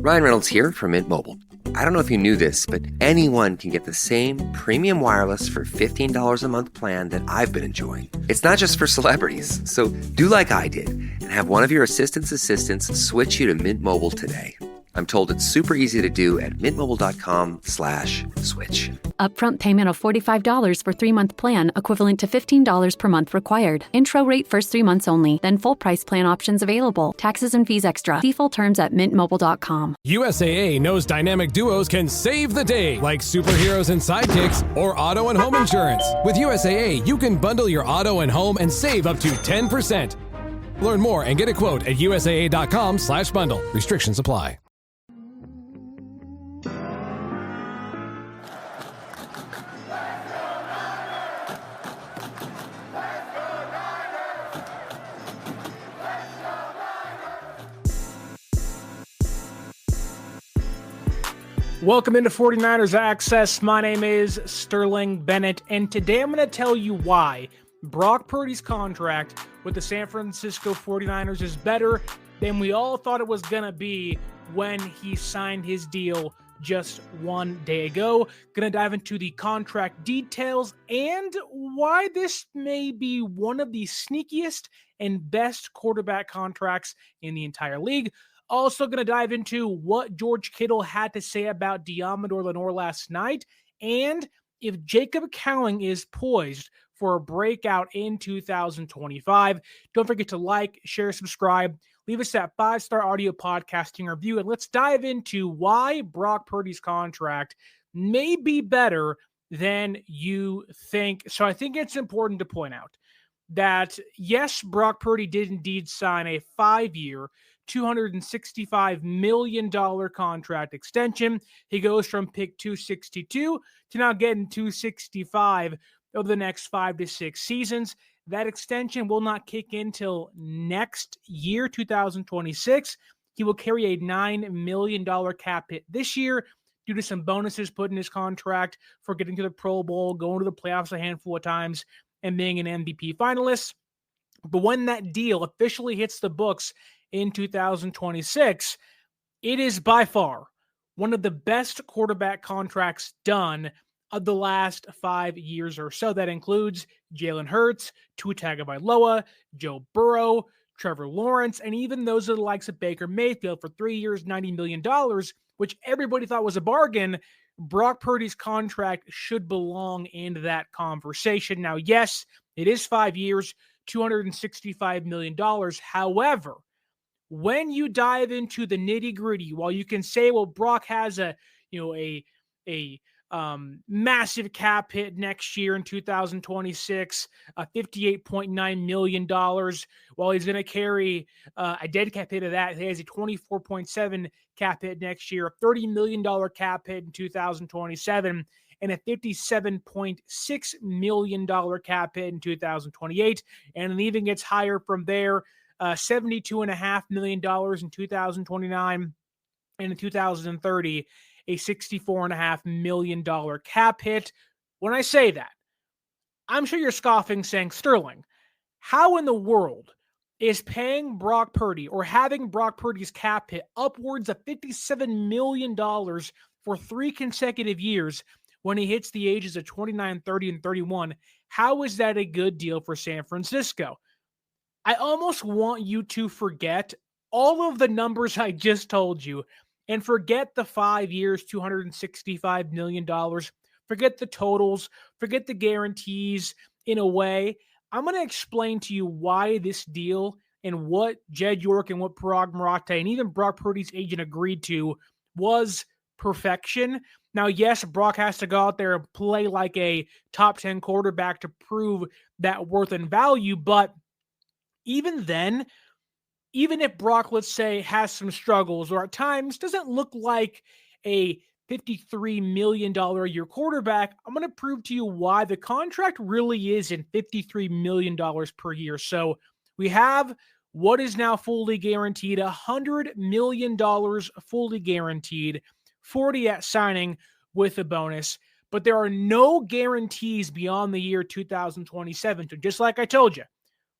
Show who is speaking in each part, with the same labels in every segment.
Speaker 1: Ryan Reynolds here from Mint Mobile. I don't know if you knew this, but anyone can get the same premium wireless for $15 a month plan that I've been enjoying. It's not just for celebrities. So do like I did and have one of your assistants switch you to Mint Mobile today. I'm told it's super easy to do at mintmobile.com/switch.
Speaker 2: Upfront payment of $45 for 3-month plan, equivalent to $15 per month required. Intro rate first 3 months only, then full price plan options available. Taxes and fees extra. See full terms at mintmobile.com.
Speaker 3: USAA knows dynamic duos can save the day, like superheroes and sidekicks or auto and home insurance. With USAA, you can bundle your auto and home and save up to 10%. Learn more and get a quote at usaa.com/bundle. Restrictions apply.
Speaker 4: Welcome into 49ers Access. My name is Sterling Bennett, and today I'm going to tell you why Brock Purdy's contract with the San Francisco 49ers is better than we all thought it was going to be when he signed his deal just one day ago. Going to dive into the contract details and why this may be one of the sneakiest and best quarterback contracts in the entire league. Also going to dive into what George Kittle had to say about Deoomodore Lenoir last night, and if Jacob Cowling is poised for a breakout in 2025. Don't forget to like, share, subscribe, leave us that 5-star audio podcasting review, and let's dive into why Brock Purdy's contract may be better than you think. So I think it's important to point out that, yes, Brock Purdy did indeed sign a 5-year, $265 million contract extension. He goes from pick 262 to now getting 265 over the next 5 to 6 seasons. That extension will not kick in till next year, 2026. He will carry a $9 million cap hit this year due to some bonuses put in his contract for getting to the Pro Bowl, going to the playoffs a handful of times, and being an MVP finalist. But when that deal officially hits the books in 2026, it is by far one of the best quarterback contracts done of the last 5 years or so. That includes Jalen Hurts, Tua Tagovailoa, Joe Burrow, Trevor Lawrence, and even those of the likes of Baker Mayfield for 3 years, $90 million, which everybody thought was a bargain. Brock Purdy's contract should belong in that conversation. Now, yes, it is 5 years, $265 million. However, when you dive into the nitty-gritty, while you can say, well, Brock has a massive cap hit next year in 2026, $58.9 million, while he's going to carry a dead cap hit of that. He has a 24.7 cap hit next year, a $30 million cap hit in 2027, and a $57.6 million cap hit in 2028. And it even gets higher from there. $72.5 million in 2029, and in 2030, a $64.5 million cap hit. When I say that, I'm sure you're scoffing, saying, Sterling, how in the world is paying Brock Purdy or having Brock Purdy's cap hit upwards of $57 million for 3 consecutive years when he hits the ages of 29, 30, and 31? How is that a good deal for San Francisco? I almost want you to forget all of the numbers I just told you and forget the 5 years, $265 million. Forget the totals. Forget the guarantees. In a way, I'm going to explain to you why this deal and what Jed York and what Parag Marathe and even Brock Purdy's agent agreed to was perfection. Now, yes, Brock has to go out there and play like a top 10 quarterback to prove that worth and value, but even then, even if Brock, let's say, has some struggles or at times doesn't look like a $53 million a year quarterback, I'm going to prove to you why the contract really is in $53 million per year. So we have what is now fully guaranteed, $100 million fully guaranteed, 40 at signing with a bonus. But there are no guarantees beyond the year 2027. So just like I told you,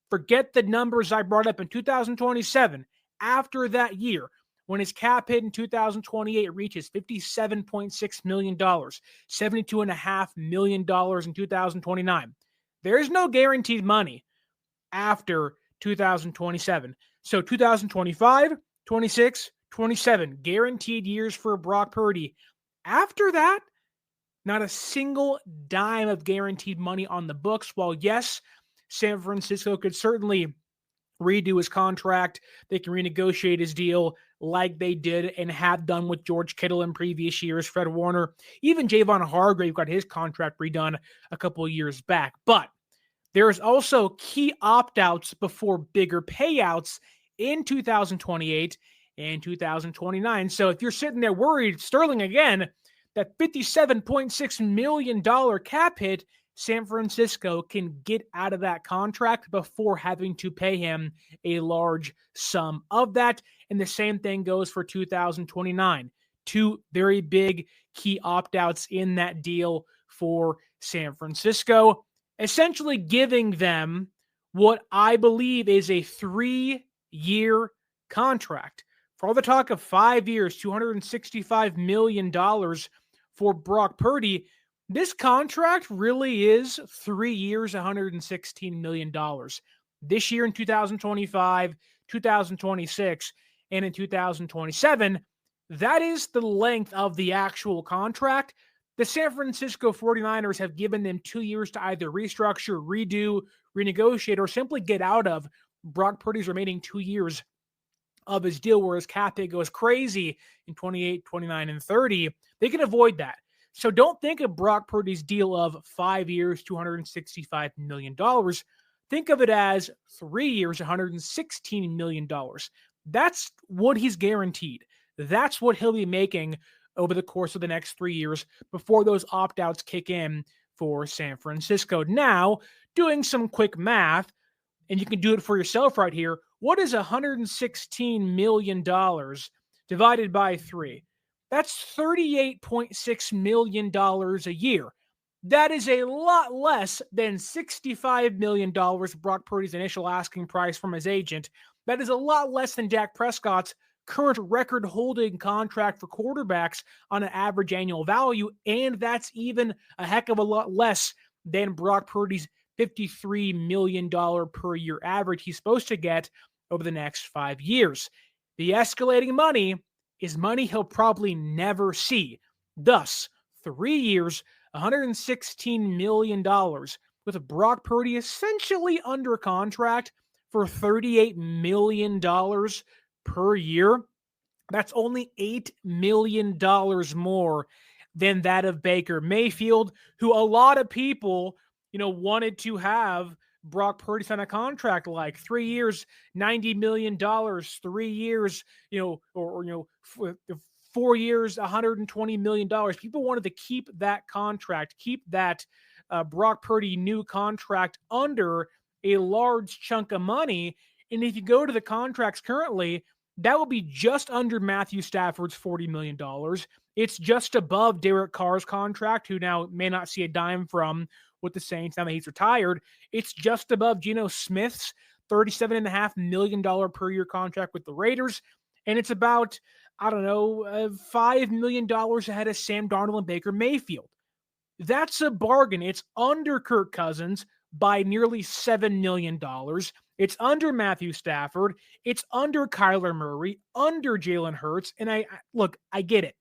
Speaker 4: forget the numbers I brought up in 2027. After that year, when his cap hit in 2028 reaches $57.6 million, $72.5 million in 2029. There's no guaranteed money after 2027. So 2025, 26, 27, guaranteed years for Brock Purdy. After that, not a single dime of guaranteed money on the books. While yes, San Francisco could certainly redo his contract, they can renegotiate his deal like they did and have done with George Kittle in previous years, Fred Warner, even Javon Hargrave got his contract redone a couple of years back. But there's also key opt-outs before bigger payouts in 2028 and 2029. So if you're sitting there worried, Sterling again, that $57.6 million cap hit, San Francisco can get out of that contract before having to pay him a large sum of that. And the same thing goes for 2029. Two very big key opt-outs in that deal for San Francisco, essentially giving them what I believe is a 3-year contract. For all the talk of 5 years, $265 million for Brock Purdy, this contract really is 3 years, $116 million. This year in 2025, 2026, and in 2027, that is the length of the actual contract. The San Francisco 49ers have given them 2 years to either restructure, redo, renegotiate, or simply get out of Brock Purdy's remaining 2 years of his deal, where his cap hit goes crazy in 28, 29, and 30. They can avoid that. So don't think of Brock Purdy's deal of 5 years, $265 million. Think of it as 3 years, $116 million. That's what he's guaranteed. That's what he'll be making over the course of the next 3 years before those opt-outs kick in for San Francisco. Now, doing some quick math, and you can do it for yourself right here, what is $116 million divided by 3? That's $38.6 million a year. That is a lot less than $65 million, Brock Purdy's initial asking price from his agent. That is a lot less than Dak Prescott's current record-holding contract for quarterbacks on an average annual value, and that's even a heck of a lot less than Brock Purdy's $53 million per year average he's supposed to get over the next 5 years. The escalating money is money he'll probably never see. Thus, 3 years, $116 million, with Brock Purdy essentially under contract for $38 million per year. That's only $8 million more than that of Baker Mayfield, who a lot of people, wanted to have Brock Purdy sign a contract like 3 years, $90 million, 3 years, 4 years, $120 million. People wanted to keep that contract, keep that Brock Purdy new contract under a large chunk of money. And if you go to the contracts currently, that will be just under Matthew Stafford's $40 million. It's just above Derek Carr's contract, who now may not see a dime from with the Saints now that he's retired. It's just above Geno Smith's $37.5 million per year contract with the Raiders. And it's about, $5 million ahead of Sam Darnold and Baker Mayfield. That's a bargain. It's under Kirk Cousins by nearly $7 million. It's under Matthew Stafford. It's under Kyler Murray, under Jalen Hurts. And I get it.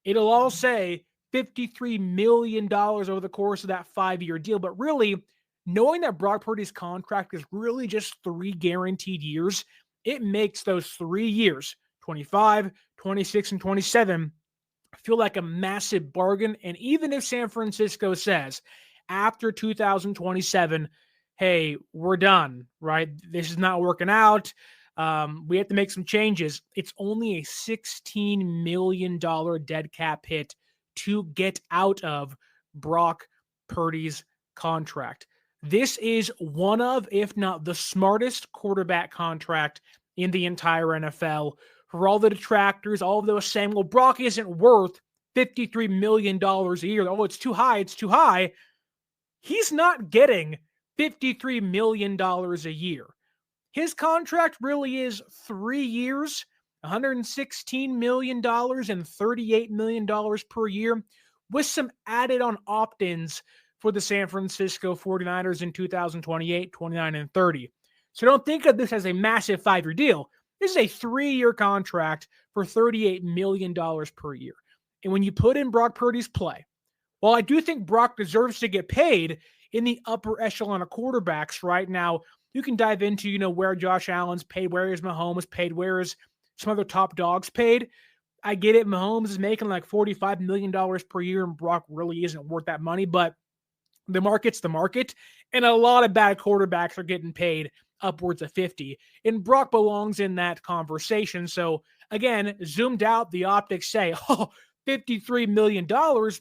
Speaker 4: It'll all say $53 million over the course of that 5-year deal. But really, knowing that Brock Purdy's contract is really just 3 guaranteed years, it makes those 3 years, 25, 26, and 27, feel like a massive bargain. And even if San Francisco says after 2027, hey, we're done, right? This is not working out. We have to make some changes. It's only a $16 million dead cap hit to get out of Brock Purdy's contract. This is one of, if not the smartest quarterback contract in the entire NFL. For all the detractors, all of those saying, well, Brock isn't worth $53 million a year. Oh, it's too high. It's too high. He's not getting $53 million a year. His contract really is 3 years, $116 million and $38 million per year, with some added on opt-ins for the San Francisco 49ers in 2028, 29, and 30. So don't think of this as a massive 5-year deal. This is a 3-year contract for $38 million per year. And when you put in Brock Purdy's play, while I do think Brock deserves to get paid in the upper echelon of quarterbacks right now, you can dive into, where Josh Allen's paid, where is Mahomes paid, where is some other top dogs paid. I get it. Mahomes is making like $45 million per year, and Brock really isn't worth that money, but the market's the market, and a lot of bad quarterbacks are getting paid upwards of 50, and Brock belongs in that conversation. So again, zoomed out, the optics say, $53 million,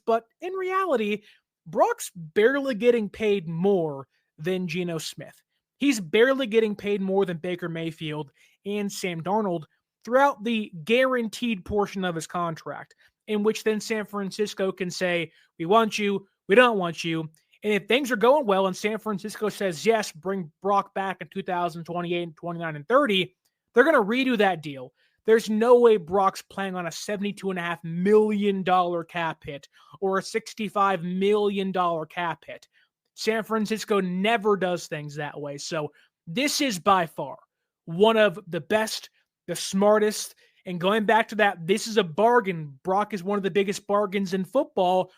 Speaker 4: but in reality, Brock's barely getting paid more than Geno Smith. He's barely getting paid more than Baker Mayfield and Sam Darnold throughout the guaranteed portion of his contract, in which then San Francisco can say, we want you, we don't want you. And if things are going well and San Francisco says, yes, bring Brock back in 2028 and 29 and 30, they're going to redo that deal. There's no way Brock's playing on a $72.5 million cap hit or a $65 million cap hit. San Francisco never does things that way. So this is by far one of the best, the smartest, and going back to that, this is a bargain. Brock is one of the biggest bargains in football.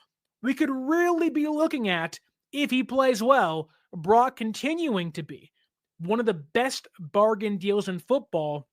Speaker 4: We could really be looking at, if he plays well, Brock continuing to be one of the best bargain deals in football,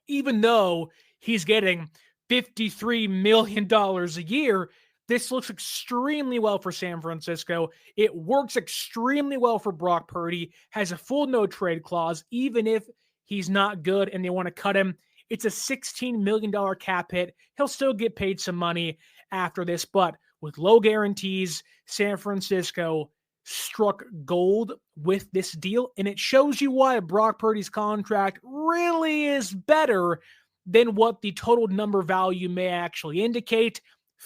Speaker 4: even though he's getting $53 million a year. This looks extremely well for San Francisco. It works extremely well for Brock Purdy, has a full no-trade clause, even if he's not good and they want to cut him. It's a $16 million cap hit. He'll still get paid some money after this, but with low guarantees, San Francisco struck gold with this deal, and it shows you why Brock Purdy's contract really is better than what the total number value may actually indicate.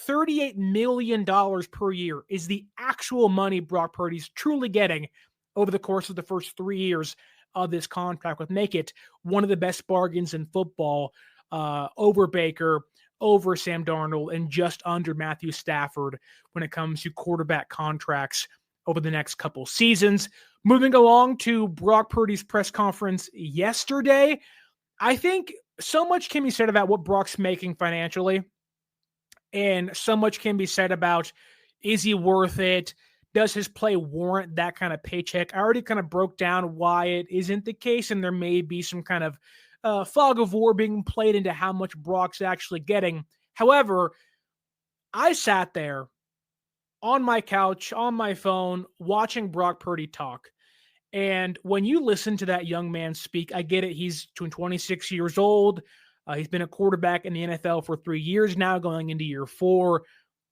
Speaker 4: $38 million per year is the actual money Brock Purdy's truly getting over the course of the first 3 years of this contract, would make it one of the best bargains in football, over Baker, over Sam Darnold, and just under Matthew Stafford when it comes to quarterback contracts over the next couple seasons. Moving along to Brock Purdy's press conference yesterday, I think so much can be said about what Brock's making financially, and so much can be said about, is he worth it? Does his play warrant that kind of paycheck? I already kind of broke down why it isn't the case, and there may be some kind of fog of war being played into how much Brock's actually getting. However, I sat there on my couch, on my phone, watching Brock Purdy talk. And when you listen to that young man speak, I get it. He's 26 years old. He's been a quarterback in the NFL for 3 years now, going into year 4.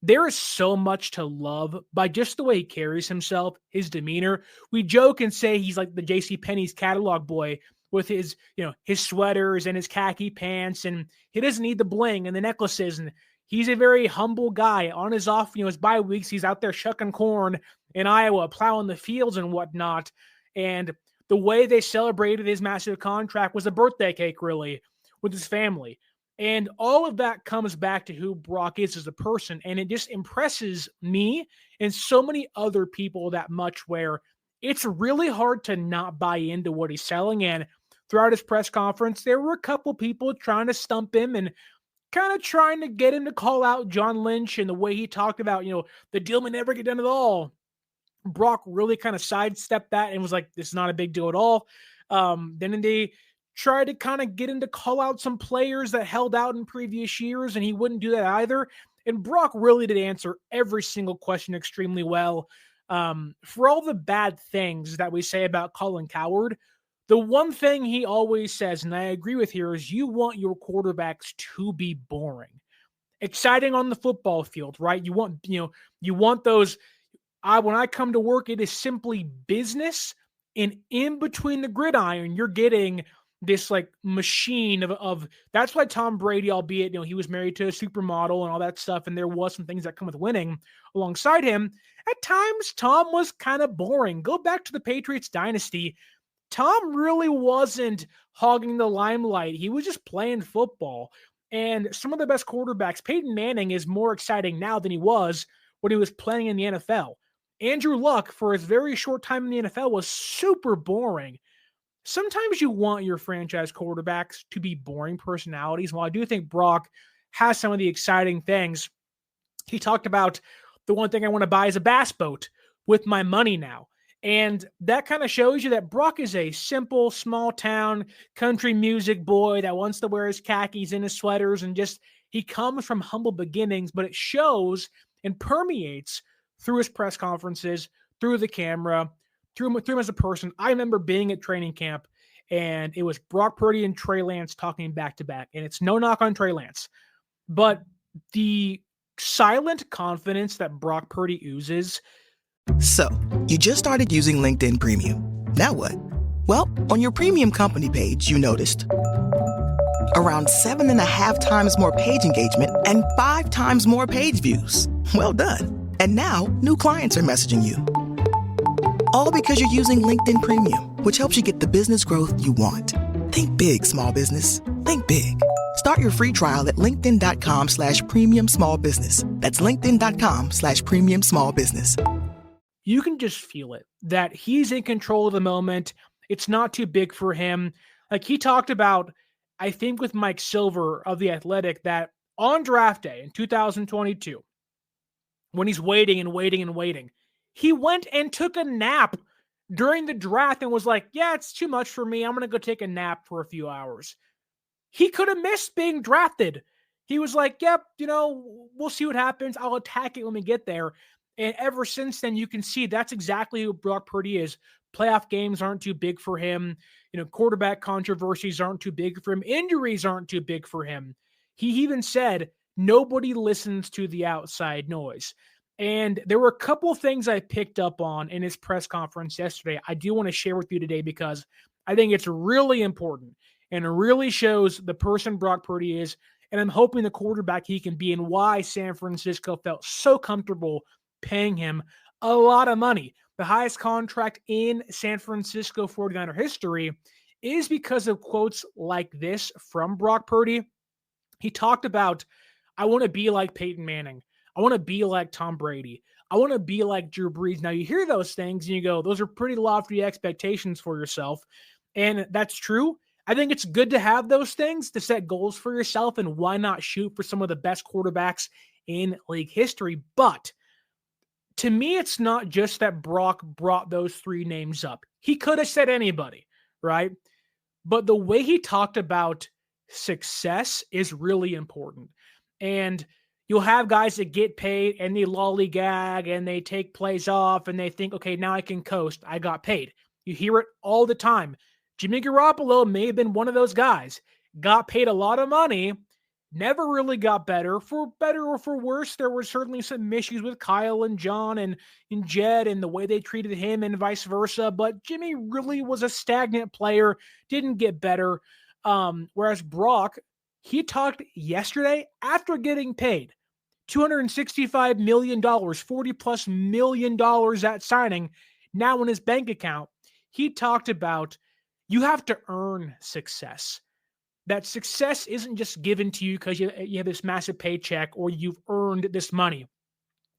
Speaker 4: There is so much to love by just the way he carries himself, his demeanor. We joke and say he's like the JCPenney's catalog boy with his, his sweaters and his khaki pants, and he doesn't need the bling and the necklaces. And he's a very humble guy. On his off, his bye weeks, he's out there shucking corn in Iowa, plowing the fields and whatnot. And the way they celebrated his massive contract was a birthday cake, really, with his family. And all of that comes back to who Brock is as a person. And it just impresses me and so many other people that much, where it's really hard to not buy into what he's selling. And throughout his press conference, there were a couple people trying to stump him and kind of trying to get him to call out John Lynch and the way he talked about, the deal may never get done at all. Brock really kind of sidestepped that and was like, this is not a big deal at all. Then they tried to kind of get him to call out some players that held out in previous years, and he wouldn't do that either. And Brock really did answer every single question extremely well. For all the bad things that we say about Colin Cowherd, the one thing he always says, and I agree with here, is you want your quarterbacks to be boring. Exciting on the football field, right? You want those, when I come to work, it is simply business. And in between the gridiron, you're getting this like machine of that's why Tom Brady, albeit, he was married to a supermodel and all that stuff, and there was some things that come with winning alongside him. At times, Tom was kind of boring. Go back to the Patriots dynasty. Tom really wasn't hogging the limelight. He was just playing football. And some of the best quarterbacks, Peyton Manning is more exciting now than he was when he was playing in the NFL. Andrew Luck, for his very short time in the NFL, was super boring. Sometimes you want your franchise quarterbacks to be boring personalities. While I do think Brock has some of the exciting things, he talked about the one thing I want to buy is a bass boat with my money now. And that kind of shows you that Brock is a simple, small town country music boy that wants to wear his khakis and his sweaters, and just he comes from humble beginnings, but it shows and permeates through his press conferences, through the camera, through him as a person. I remember being at training camp, and it was Brock Purdy and Trey Lance talking back to back. And it's no knock on Trey Lance, but the silent confidence that Brock Purdy oozes.
Speaker 5: So, you just started using LinkedIn Premium. Now what? Well, on your premium company page, you noticed around 7.5 times more page engagement and 5 times more page views. Well done. And now, new clients are messaging you. All because you're using LinkedIn Premium, which helps you get the business growth you want. Think big, small business. Think big. Start your free trial at linkedin.com/premium small business. That's linkedin.com/premium small business.
Speaker 4: You can just feel it, that he's in control of the moment. It's not too big for him. Like he talked about, I think with Mike Silver of The Athletic, that on draft day in 2022, when he's waiting, he went and took a nap during the draft and was like, yeah, it's too much for me. I'm going to go take a nap for a few hours. He could have missed being drafted. He was like, yep, we'll see what happens. I'll attack it when we get there. And ever since then, you can see that's exactly who Brock Purdy is. Playoff games aren't too big for him. Quarterback controversies aren't too big for him. Injuries aren't too big for him. He even said, nobody listens to the outside noise. And there were a couple things I picked up on in his press conference yesterday I do want to share with you today, because I think it's really important and it really shows the person Brock Purdy is. And I'm hoping the quarterback he can be, and why San Francisco felt so comfortable paying him a lot of money. The highest contract in San Francisco 49er history is because of quotes like this from Brock Purdy. He talked about, I want to be like Peyton Manning. I want to be like Tom Brady. I want to be like Drew Brees. Now you hear those things and you go, those are pretty lofty expectations for yourself. And that's true. I think it's good to have those things, to set goals for yourself, and why not shoot for some of the best quarterbacks in league history. But to me, it's not just that Brock brought those three names up. He could have said anybody, right? But the way he talked about success is really important. And you'll have guys that get paid and they lollygag and they take plays off and they think, okay, now I can coast. I got paid. You hear it all the time. Jimmy Garoppolo may have been one of those guys. Got paid a lot of money, never really got better. For better or for worse, there were certainly some issues with Kyle and John and Jed and the way they treated him and vice versa. But Jimmy really was a stagnant player, didn't get better. Whereas Brock, he talked yesterday after getting paid $265 million, $40+ million at signing, now in his bank account. He talked about, you have to earn success. That success isn't just given to you because you have this massive paycheck or you've earned this money.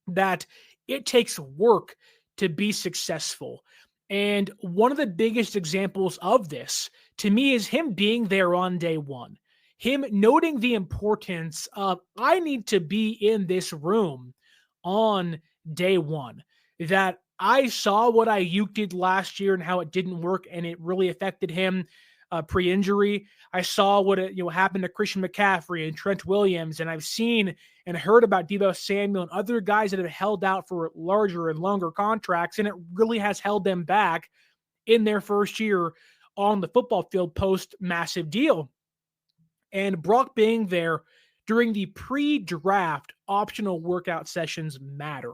Speaker 4: That it takes work to be successful. And one of the biggest examples of this, to me, is him being there on day one. Him noting the importance of, I need to be in this room on day one. That I saw what Ayuk did last year and how it didn't work, and it really affected him pre-injury. I saw what happened to Christian McCaffrey and Trent Williams, and I've seen and heard about Deebo Samuel and other guys that have held out for larger and longer contracts, and it really has held them back in their first year on the football field post-massive deal. And Brock being there during the pre-draft optional workout sessions matter.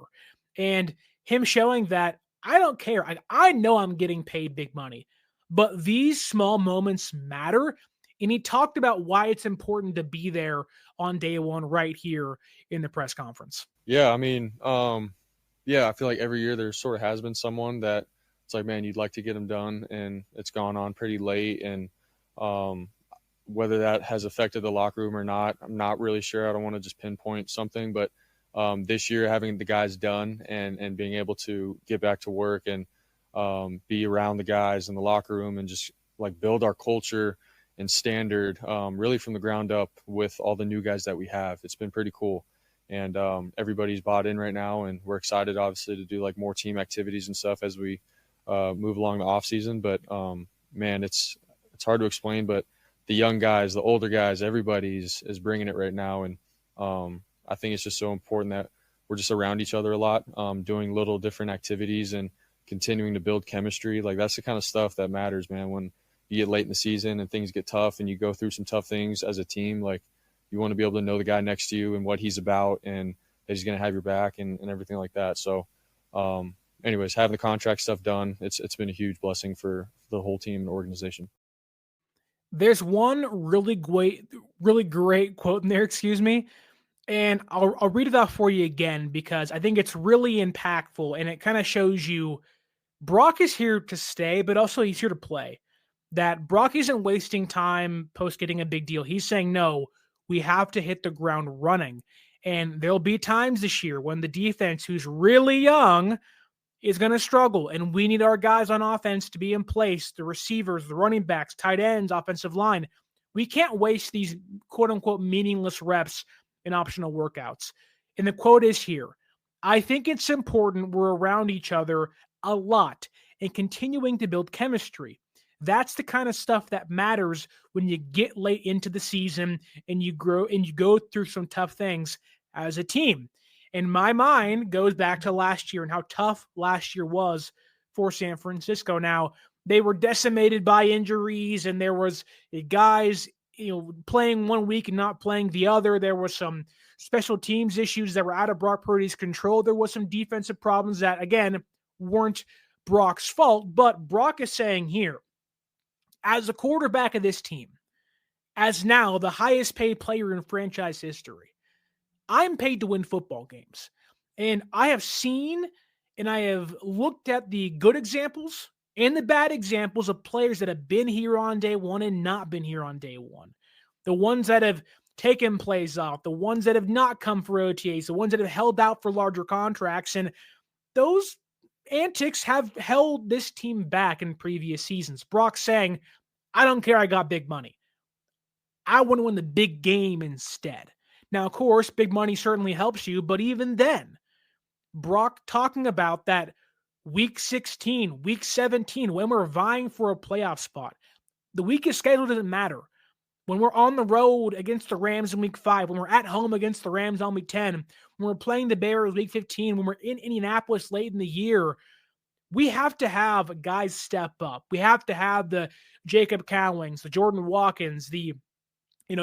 Speaker 4: And him showing that, I don't care. I know I'm getting paid big money, but these small moments matter. And he talked about why it's important to be there on day one right here in the press conference.
Speaker 6: Yeah, I mean, I feel like every year there sort of has been someone that it's like, man, you'd like to get them done, and it's gone on pretty late. And whether that has affected the locker room or not, I'm not really sure. I don't want to just pinpoint something, but this year having the guys done and being able to get back to work and be around the guys in the locker room and just like build our culture and standard really from the ground up with all the new guys that we have. It's been pretty cool. And everybody's bought in right now, and we're excited obviously to do like more team activities and stuff as we move along the off season. But man, it's hard to explain, but the young guys, the older guys, everybody is bringing it right now. And I think it's just so important that we're just around each other a lot, doing little different activities and continuing to build chemistry. Like that's the kind of stuff that matters, man. When you get late in the season and things get tough and you go through some tough things as a team, like you want to be able to know the guy next to you and what he's about and that he's going to have your back and everything like that. So anyways, having the contract stuff done, it's been a huge blessing for the whole team and organization.
Speaker 4: There's one really great quote in there, and I'll read it out for you again because I think it's really impactful and it kind of shows you Brock is here to stay, but also he's here to play. That Brock isn't wasting time post getting a big deal. He's saying, no, we have to hit the ground running. And there'll be times this year when the defense, who's really young, is going to struggle. And we need our guys on offense to be in place, the receivers, the running backs, tight ends, offensive line. We can't waste these quote-unquote meaningless reps in optional workouts. And the quote is here. I think it's important we're around each other a lot and continuing to build chemistry. That's the kind of stuff that matters when you get late into the season and you grow and you go through some tough things as a team. And my mind goes back to last year and how tough last year was for San Francisco. Now, they were decimated by injuries and there was guys, playing one week and not playing the other. There was some special teams issues that were out of Brock Purdy's control. There was some defensive problems that, again, weren't Brock's fault. But Brock is saying here, as a quarterback of this team, as now the highest paid player in franchise history, I'm paid to win football games. And I have seen and I have looked at the good examples and the bad examples of players that have been here on day one and not been here on day one. The ones that have taken plays off, the ones that have not come for OTAs, the ones that have held out for larger contracts. And those antics have held this team back in previous seasons. Brock saying, I don't care, I got big money. I want to win the big game instead. Now, of course, big money certainly helps you, but even then, Brock talking about that week 16, week 17, when we're vying for a playoff spot, the weakest schedule doesn't matter. When we're on the road against the Rams in week 5, when we're at home against the Rams on week 10, when we're playing the Bears week 15, when we're in Indianapolis late in the year, we have to have guys step up. We have to have the Jacob Cowlings, the Jordan Watkins, the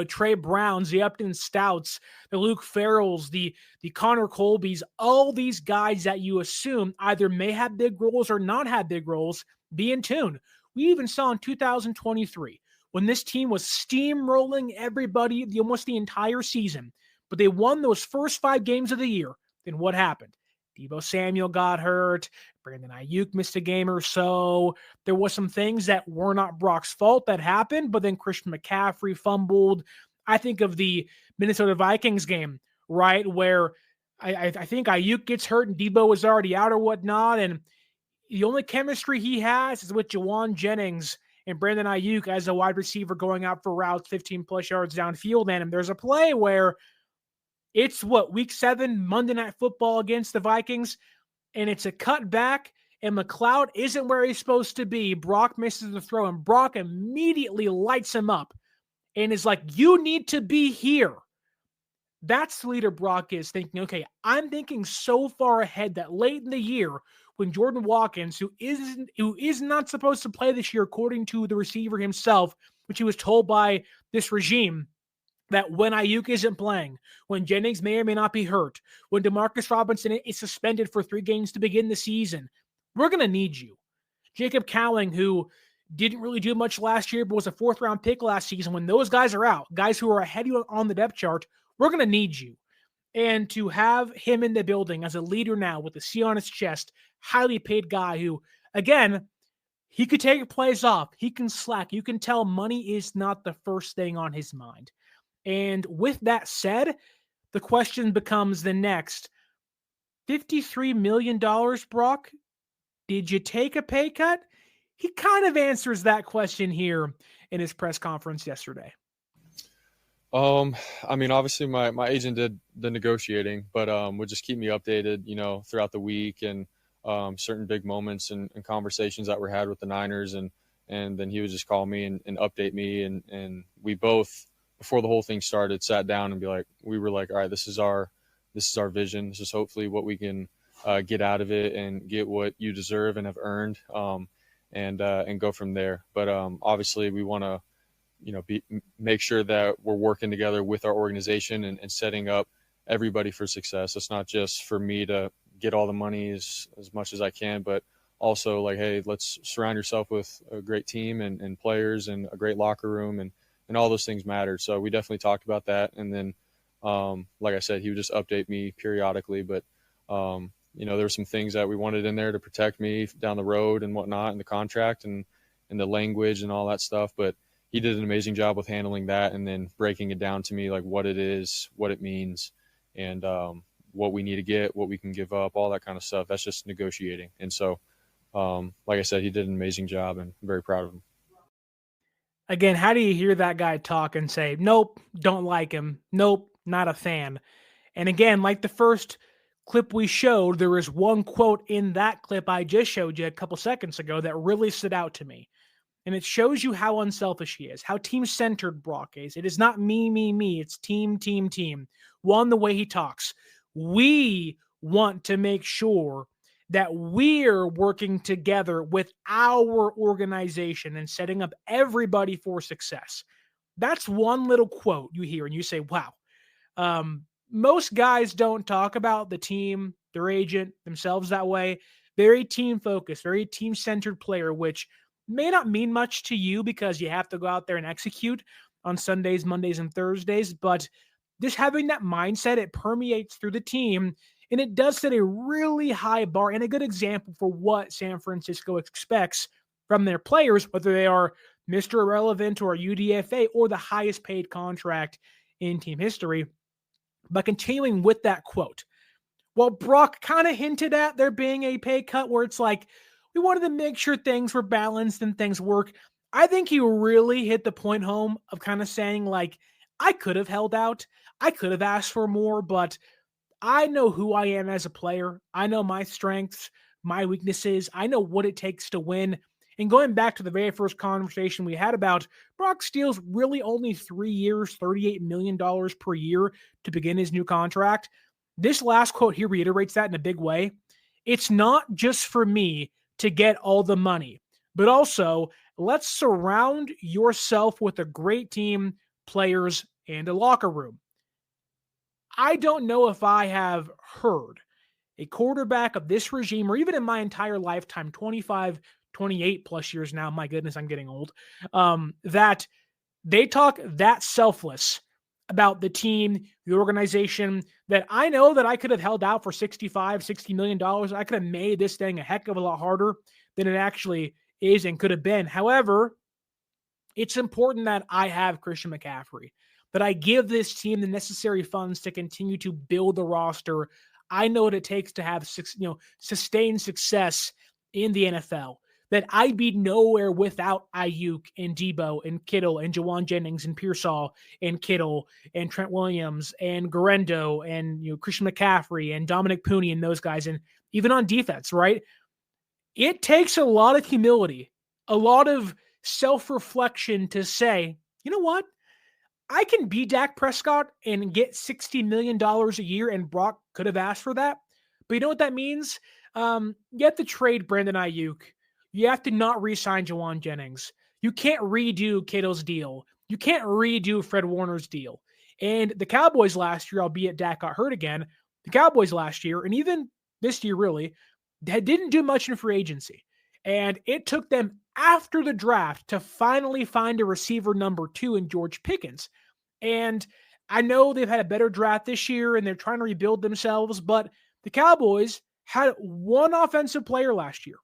Speaker 4: Trey Browns, the Upton Stouts, the Luke Farrells, the Connor Colbys, all these guys that you assume either may have big roles or not have big roles, be in tune. We even saw in 2023 when this team was steamrolling everybody almost the entire season, but they won those first 5 games of the year. Then what happened? Deebo Samuel got hurt. Brandon Ayuk missed a game or so. There was some things that were not Brock's fault that happened, but then Christian McCaffrey fumbled. I think of the Minnesota Vikings game, right, where I think Ayuk gets hurt and Deebo was already out or whatnot, and the only chemistry he has is with Jawan Jennings and Brandon Ayuk as a wide receiver going out for routes 15-plus yards downfield. And there's a play where it's week 7, Monday Night Football against the Vikings, and it's a cutback, and McLeod isn't where he's supposed to be. Brock misses the throw, and Brock immediately lights him up and is like, you need to be here. That's the leader Brock is thinking, okay, I'm thinking so far ahead that late in the year when Jordan Watkins, who is not supposed to play this year according to the receiver himself, which he was told by this regime, that when Ayuk isn't playing, when Jennings may or may not be hurt, when Demarcus Robinson is suspended for 3 games to begin the season, we're going to need you. Jacob Cowling, who didn't really do much last year, but was a 4th-round pick last season, when those guys are out, guys who are ahead of you on the depth chart, we're going to need you. And to have him in the building as a leader now with a C on his chest, highly paid guy who, again, he could take plays off. He can slack. You can tell money is not the first thing on his mind. And with that said, the question becomes the next. $53 million, Brock? Did you take a pay cut? He kind of answers that question here in his press conference yesterday.
Speaker 6: I mean, obviously my agent did the negotiating, but would just keep me updated, throughout the week and certain big moments and conversations that were had with the Niners. And then he would just call me and update me. And we both, before the whole thing started, sat down and we were like, all right, this is our vision. This is hopefully what we can get out of it and get what you deserve and have earned, and go from there. But obviously we want to, make sure that we're working together with our organization and setting up everybody for success. It's not just for me to get all the money as much as I can, but also like, hey, let's surround yourself with a great team and players and a great locker room, and all those things matter. So we definitely talked about that. And then, like I said, he would just update me periodically, but there were some things that we wanted in there to protect me down the road and whatnot, and the contract and the language and all that stuff. But he did an amazing job with handling that and then breaking it down to me, like what it is, what it means, and what we need to get, what we can give up, all that kind of stuff. That's just negotiating. And so, like I said, he did an amazing job, and I'm very proud of him.
Speaker 4: Again, how do you hear that guy talk and say, nope, don't like him. Nope, not a fan. And again, like the first clip we showed, there was one quote in that clip I just showed you a couple seconds ago that really stood out to me. And it shows you how unselfish he is, how team-centered Brock is. It is not me. It's team. One, the way he talks. We want to make sure that we're working together with our organization and setting up everybody for success. That's one little quote you hear and you say, wow. Most guys don't talk about the team, their agent, themselves that way. Very team-focused, very team-centered player, which may not mean much to you because you have to go out there and execute on Sundays, Mondays, and Thursdays, but just having that mindset, it permeates through the team, and it does set a really high bar and a good example for what San Francisco expects from their players, whether they are Mr. Irrelevant or UDFA or the highest paid contract in team history. But continuing with that quote, well, Brock kind of hinted at there being a pay cut where it's like, we wanted to make sure things were balanced and things work. I think he really hit the point home of kind of saying, like, I could have held out. I could have asked for more, but I know who I am as a player. I know my strengths, my weaknesses. I know what it takes to win. And going back to the very first conversation we had about Brock Steele's really only 3 years, $38 million per year to begin his new contract. This last quote here reiterates that in a big way. It's not just for me to get all the money, but also let's surround yourself with a great team, players, and a locker room. I don't know if I have heard a quarterback of this regime, or even in my entire lifetime, 25, 28 plus years now, my goodness, I'm getting old, that they talk that selfless about the team, the organization, that I know that I could have held out for $60 million. I could have made this thing a heck of a lot harder than it actually is and could have been. However, it's important that I have Christian McCaffrey, that I give this team the necessary funds to continue to build the roster. I know what it takes to have sustained success in the NFL. That I'd be nowhere without Ayuk and Debo and Kittle and Jawan Jennings and Pearsall and Kittle and Trent Williams and Garendo and Christian McCaffrey and Dominic Pooney and those guys, and even on defense, right? It takes a lot of humility, a lot of self-reflection to say, you know what? I can be Dak Prescott and get $60 million a year, and Brock could have asked for that. But you know what that means? You have to trade Brandon Ayuk. You have to not re-sign Jawan Jennings. You can't redo Kittle's deal. You can't redo Fred Warner's deal. And the Cowboys last year, albeit Dak got hurt again, the Cowboys last year, and even this year really, they didn't do much in free agency. And it took them after the draft to finally find a receiver number 2 in George Pickens. And I know they've had a better draft this year and they're trying to rebuild themselves, but the Cowboys had one offensive player last year.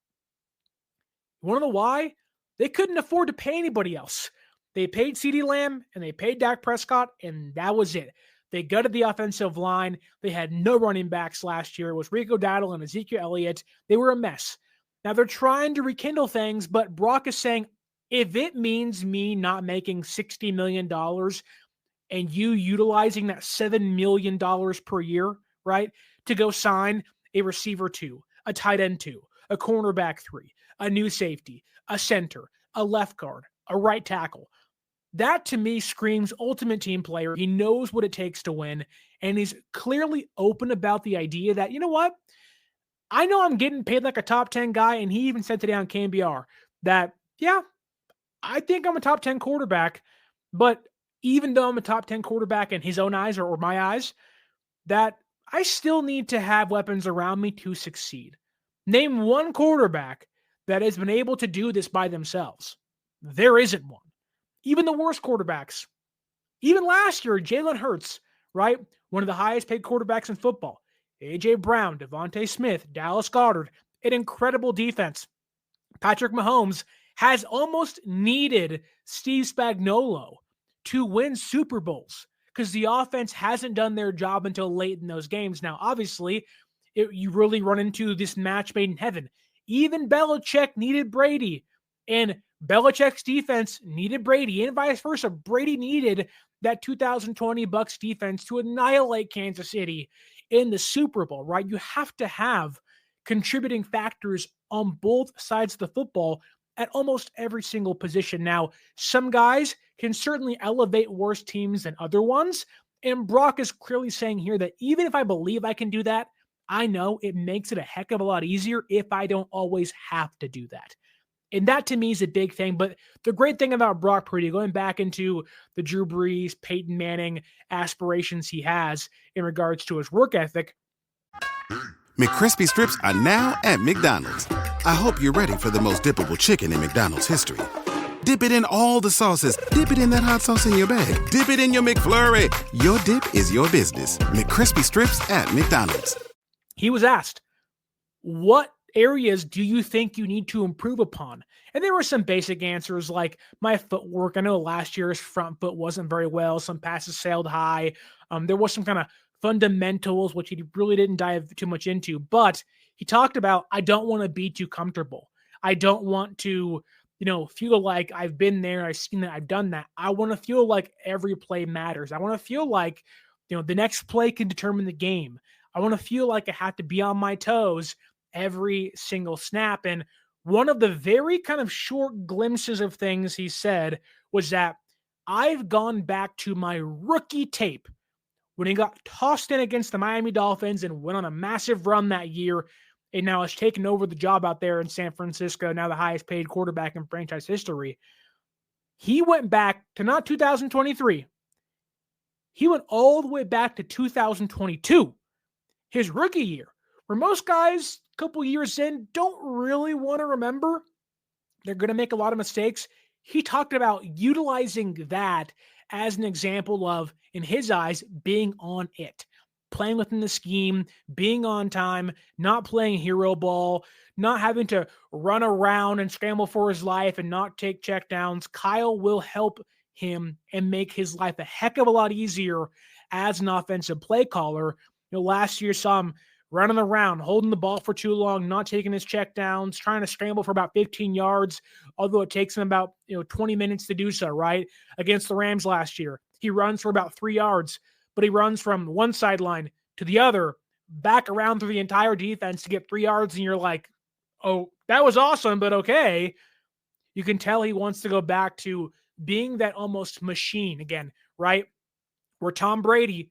Speaker 4: You want to know why? They couldn't afford to pay anybody else. They paid CeeDee Lamb and they paid Dak Prescott, and that was it. They gutted the offensive line. They had no running backs last year. It was Rico Dowdle and Ezekiel Elliott. They were a mess. Now they're trying to rekindle things, but Brock is saying, if it means me not making $60 million and you utilizing that $7 million per year, right, to go sign a receiver 2, a tight end 2, a cornerback 3, a new safety, a center, a left guard, a right tackle. That to me screams ultimate team player. He knows what it takes to win, and he's clearly open about the idea that, you know what? I know I'm getting paid like a top 10 guy, and he even said today on KNBR that, yeah, I think I'm a top 10 quarterback, but even though I'm a top 10 quarterback in his own eyes or my eyes, that I still need to have weapons around me to succeed. Name one quarterback that has been able to do this by themselves. There isn't one. Even the worst quarterbacks. Even last year, Jalen Hurts, right? One of the highest paid quarterbacks in football. A.J. Brown, Devontae Smith, Dallas Goedert, an incredible defense. Patrick Mahomes has almost needed Steve Spagnuolo to win Super Bowls because the offense hasn't done their job until late in those games. Now, obviously, you really run into this match made in heaven. Even Belichick needed Brady, and Belichick's defense needed Brady, and vice versa. Brady needed that 2020 Bucs defense to annihilate Kansas City in the Super Bowl, right? You have to have contributing factors on both sides of the football at almost every single position. Now, some guys can certainly elevate worse teams than other ones, and Brock is clearly saying here that even if I believe I can do that, I know it makes it a heck of a lot easier if I don't always have to do that. And that to me is a big thing. But the great thing about Brock Purdy, going back into the Drew Brees, Peyton Manning aspirations he has in regards to his work ethic.
Speaker 7: McCrispy strips are now at McDonald's. I hope you're ready for the most dippable chicken in McDonald's history. Dip it in all the sauces. Dip it in that hot sauce in your bag. Dip it in your McFlurry. Your dip is your business. McCrispy strips at McDonald's.
Speaker 4: He was asked, what areas do you think you need to improve upon? And there were some basic answers like my footwork. I know last year's front foot wasn't very well. Some passes sailed high. There was some kind of fundamentals, which he really didn't dive too much into. But he talked about, I don't want to be too comfortable. I don't want to, feel like I've been there. I've seen that. I've done that. I want to feel like every play matters. I want to feel like, the next play can determine the game. I want to feel like I have to be on my toes every single snap. And one of the very kind of short glimpses of things he said was that I've gone back to my rookie tape when he got tossed in against the Miami Dolphins and went on a massive run that year and now has taken over the job out there in San Francisco, now the highest paid quarterback in franchise history. He went back to not 2023. He went all the way back to 2022, his rookie year, where most guys a couple years in don't really want to remember. They're going to make a lot of mistakes. He talked about utilizing that as an example of, in his eyes, being on it, playing within the scheme, being on time, not playing hero ball, not having to run around and scramble for his life and not take checkdowns. Kyle will help him and make his life a heck of a lot easier as an offensive play caller. Last year saw him running around, holding the ball for too long, not taking his checkdowns, trying to scramble for about 15 yards, although it takes him about 20 minutes to do so, right? Against the Rams last year, he runs for about 3 yards, but he runs from one sideline to the other, back around through the entire defense to get 3 yards, and you're like, oh, that was awesome, but okay. You can tell he wants to go back to being that almost machine again, right? Where Tom Brady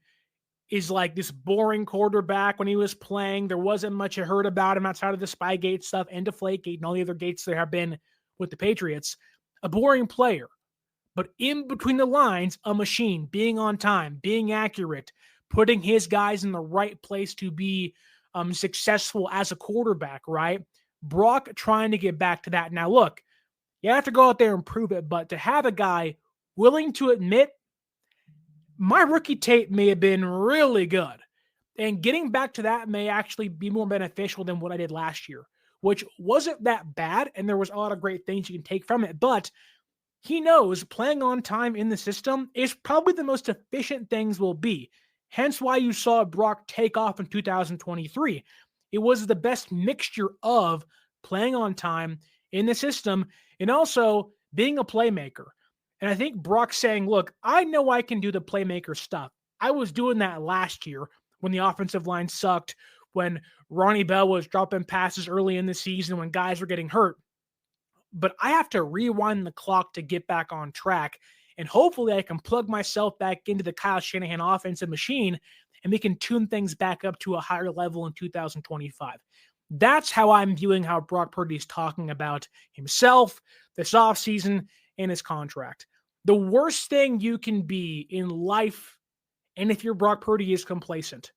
Speaker 4: is like this boring quarterback when he was playing. There wasn't much I heard about him outside of the Spygate stuff and Deflategate and all the other gates there have been with the Patriots. A boring player, but in between the lines, a machine, being on time, being accurate, putting his guys in the right place to be successful as a quarterback, right? Brock trying to get back to that. Now, look, you have to go out there and prove it, but to have a guy willing to admit, my rookie tape may have been really good, and getting back to that may actually be more beneficial than what I did last year, which wasn't that bad, and there was a lot of great things you can take from it, but he knows playing on time in the system is probably the most efficient things will be. Hence why you saw Brock take off in 2023. It was the best mixture of playing on time in the system and also being a playmaker. And I think Brock's saying, look, I know I can do the playmaker stuff. I was doing that last year when the offensive line sucked, when Ronnie Bell was dropping passes early in the season, when guys were getting hurt. But I have to rewind the clock to get back on track. And hopefully I can plug myself back into the Kyle Shanahan offensive machine and we can tune things back up to a higher level in 2025. That's how I'm viewing how Brock Purdy is talking about himself, this offseason, and his contract. The worst thing you can be in life, and if you're Brock Purdy, is complacent.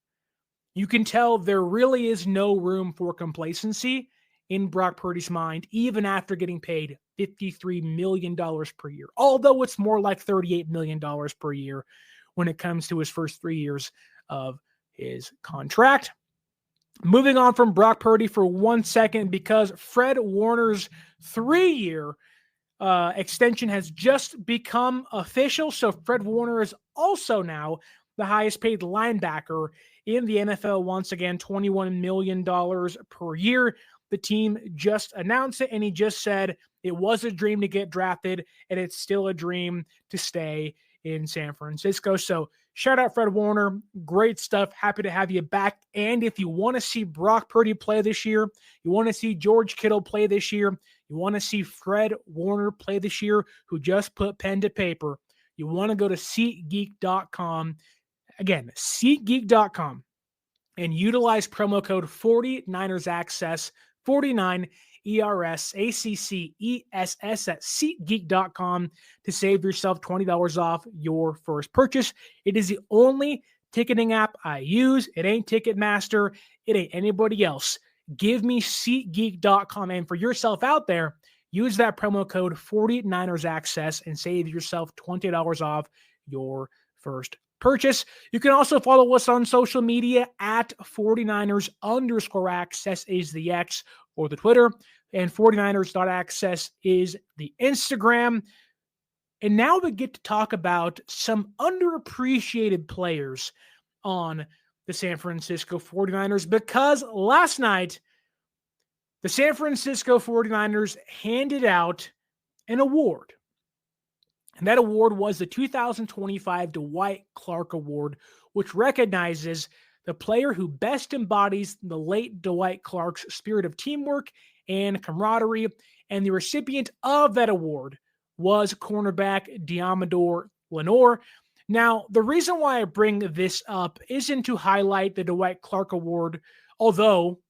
Speaker 4: You can tell there really is no room for complacency in Brock Purdy's mind, even after getting paid $53 million per year, although it's more like $38 million per year when it comes to his first 3 years of his contract. Moving on from Brock Purdy for 1 second, because Fred Warner's 3-year extension has just become official. So Fred Warner is also now the highest paid linebacker in the NFL once again, $21 million per year. The team just announced it, and he just said it was a dream to get drafted, and it's still a dream to stay in San Francisco. So shout out Fred Warner. Great stuff. Happy to have you back. And if you want to see Brock Purdy play this year, you want to see George Kittle play this year, you want to see Fred Warner play this year, who just put pen to paper, you want to go to SeatGeek.com. Again, SeatGeek.com, and utilize promo code 49ersaccess, 49 ERSACCESS at SeatGeek.com to save yourself $20 off your first purchase. It is the only ticketing app I use. It ain't Ticketmaster. It ain't anybody else. Give me SeatGeek.com. And for yourself out there, use that promo code 49ersaccess and save yourself $20 off your first purchase. You can also follow us on social media at 49ers_access is the X or the Twitter, and 49ers.access is the Instagram. And now we get to talk about some underappreciated players on the San Francisco 49ers, because last night the San Francisco 49ers handed out an award. And that award was the 2025 Dwight Clark Award, which recognizes the player who best embodies the late Dwight Clark's spirit of teamwork and camaraderie. And the recipient of that award was cornerback Deoomodore Lenoir. Now, the reason why I bring this up isn't to highlight the Dwight Clark Award, although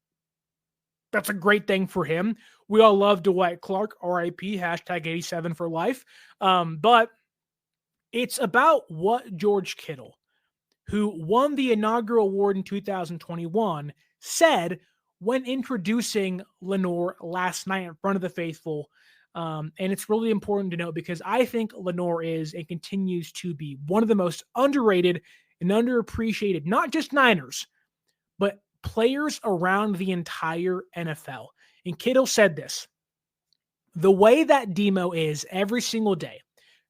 Speaker 4: that's a great thing for him. We all love Dwight Clark, RIP, #87 for life. But it's about what George Kittle, who won the inaugural award in 2021, said when introducing Lenoir last night in front of the faithful. And it's really important to note, because I think Lenoir is and continues to be one of the most underrated and underappreciated, not just Niners, but players around the entire NFL. And Kittle said this: the way that Demo is every single day,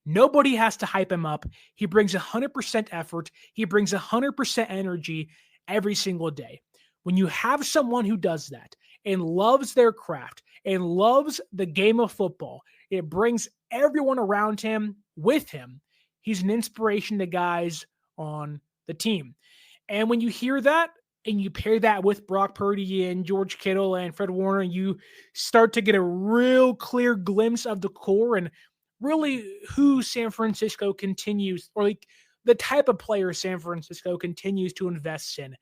Speaker 4: nobody has to hype him up. He brings 100% effort. He brings 100% energy every single day. When you have someone who does that and loves their craft and loves the game of football, it brings everyone around him with him. He's an inspiration to guys on the team. And when you hear that, and you pair that with Brock Purdy and George Kittle and Fred Warner, and you start to get a real clear glimpse of the core and really who San Francisco continues, or like the type of player San Francisco continues to invest in.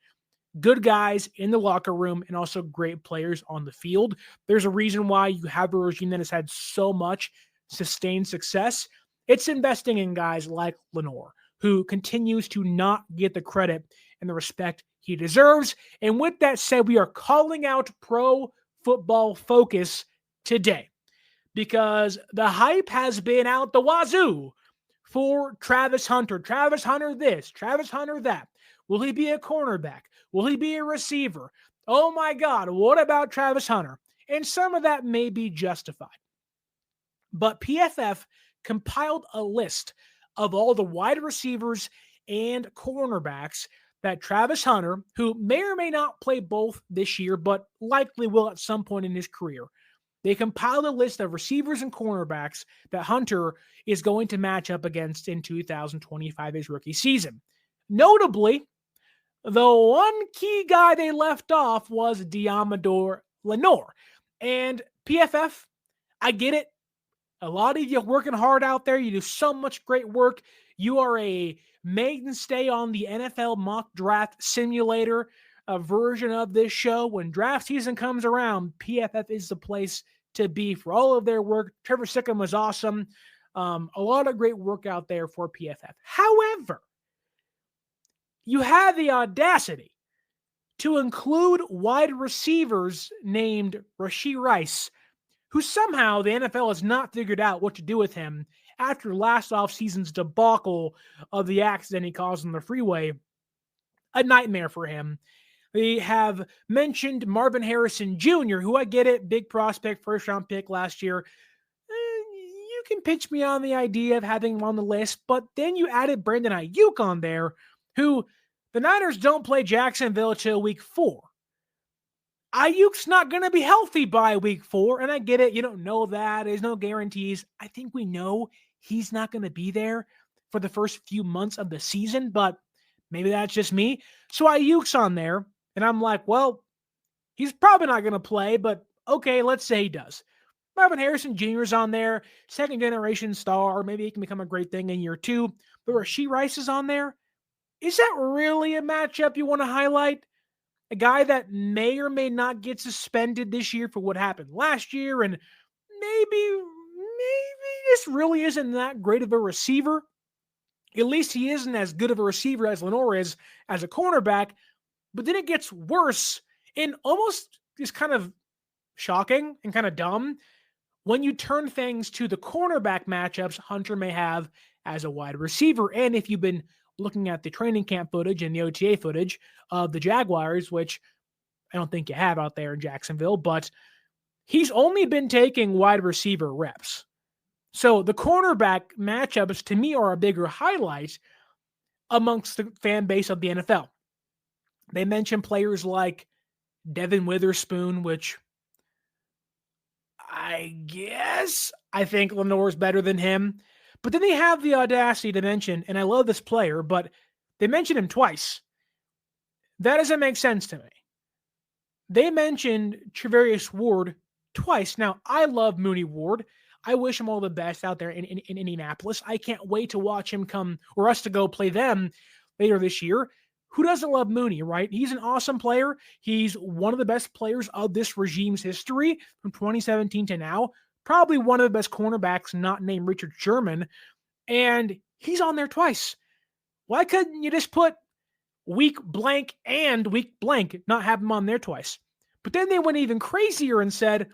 Speaker 4: Good guys in the locker room and also great players on the field. There's a reason why you have a regime that has had so much sustained success. It's investing in guys like Lenoir, who continues to not get the credit and the respect he deserves. And with that said, we are calling out Pro Football Focus today, because the hype has been out the wazoo for Travis Hunter. Travis Hunter this, Travis Hunter that. Will he be a cornerback? Will he be a receiver? Oh my God, what about Travis Hunter? and some of that may be justified. But PFF compiled a list of all the wide receivers and cornerbacks that Travis Hunter, who may or may not play both this year, but likely will at some point in his career, they compiled a list of receivers and cornerbacks that Hunter is going to match up against in 2025, his rookie season. Notably, the one key guy they left off was Deoomodore Lenoir. And PFF, I get it. A lot of you are working hard out there. You do so much great work. You are a mainstay on the NFL mock draft simulator, a version of this show. When draft season comes around, PFF is the place to be for all of their work. Trevor Sickham was awesome. A lot of great work out there for PFF. However, you have the audacity to include wide receivers named Rashee Rice, who somehow the NFL has not figured out what to do with him after last offseason's debacle of the accident he caused on the freeway. A nightmare for him. They have mentioned Marvin Harrison Jr., who I get it, big prospect, first-round pick last year. You can pitch me on the idea of having him on the list, but then you added Brandon Ayuk on there, who the Niners don't play Jacksonville till week 4. Ayuk's not going to be healthy by week 4, and I get it. You don't know that. There's no guarantees. I think we know he's not going to be there for the first few months of the season, but maybe that's just me. So Ayuk's on there, and I'm like, well, he's probably not going to play, but okay, let's say he does. Marvin Harrison Jr. is on there, second-generation star. Maybe he can become a great thing in year 2. But Rashee Rice is on there. Is that really a matchup you want to highlight? A guy that may or may not get suspended this year for what happened last year, and maybe this really isn't that great of a receiver. At least he isn't as good of a receiver as Lenoir is as a cornerback, but then it gets worse and almost is kind of shocking and kind of dumb when you turn things to the cornerback matchups Hunter may have as a wide receiver. And if you've been looking at the training camp footage and the OTA footage of the Jaguars, which I don't think you have out there in Jacksonville, but he's only been taking wide receiver reps. So the cornerback matchups to me are a bigger highlight amongst the fan base of the NFL. They mention players like Devin Witherspoon, which I think Lenoir is better than him. But then they have the audacity to mention, and I love this player, but they mentioned him twice. That doesn't make sense to me. They mentioned Charvarius Ward twice. Now, I love Mooney Ward. I wish him all the best out there in Indianapolis. I can't wait to watch him come, or us to go play them later this year. Who doesn't love Mooney, right? He's an awesome player. He's one of the best players of this regime's history from 2017 to now. Probably one of the best cornerbacks not named Richard Sherman, and he's on there twice. Why couldn't you just put week blank and week blank, not have him on there twice? But then they went even crazier and said